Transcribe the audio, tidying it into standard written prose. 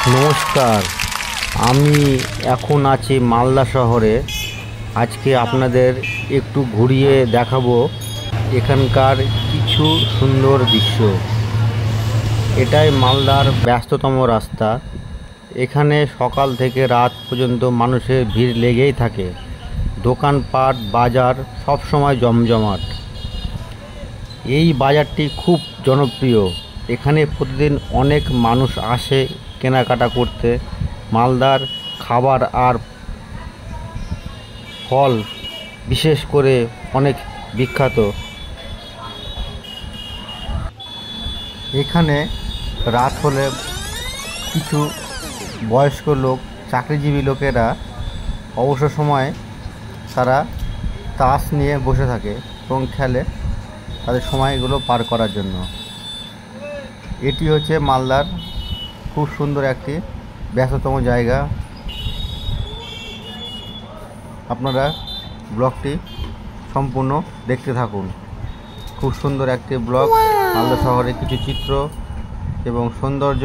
নমস্কার, আমি এখন আছি মালদা শহরে। আজকে আপনাদের একটু ঘুরিয়ে দেখাবো এখানকার কিছু সুন্দর দৃশ্য। এটাই মালদার ব্যস্ততম রাস্তা। এখানে সকাল থেকে রাত পর্যন্ত মানুষের ভিড় লেগেই থাকে। দোকানপাট বাজার সব সময় জমজমাট। এই বাজারটি খুব জনপ্রিয়। এখানে প্রতিদিন অনেক মানুষ আসে কেনাকাটা করতে। মালদার খাবার আর ফল বিশেষ করে অনেক বিখ্যাত। এখানে রাত হলে কিছু বয়স্ক লোক, চাকরিজীবী লোকেরা অবসর সময়ে তারা তাস নিয়ে বসে থাকে এবং খেলে তাদের সময়গুলো পার করার জন্য। এটি হচ্ছে মালদার খুব সুন্দর একটি ব্যস্ততম জায়গা। আপনারা ব্লগটি সম্পূর্ণ দেখতে থাকুন। খুব সুন্দর একটি ব্লগ। মালদা শহরে কিছু চিত্র এবং সৌন্দর্য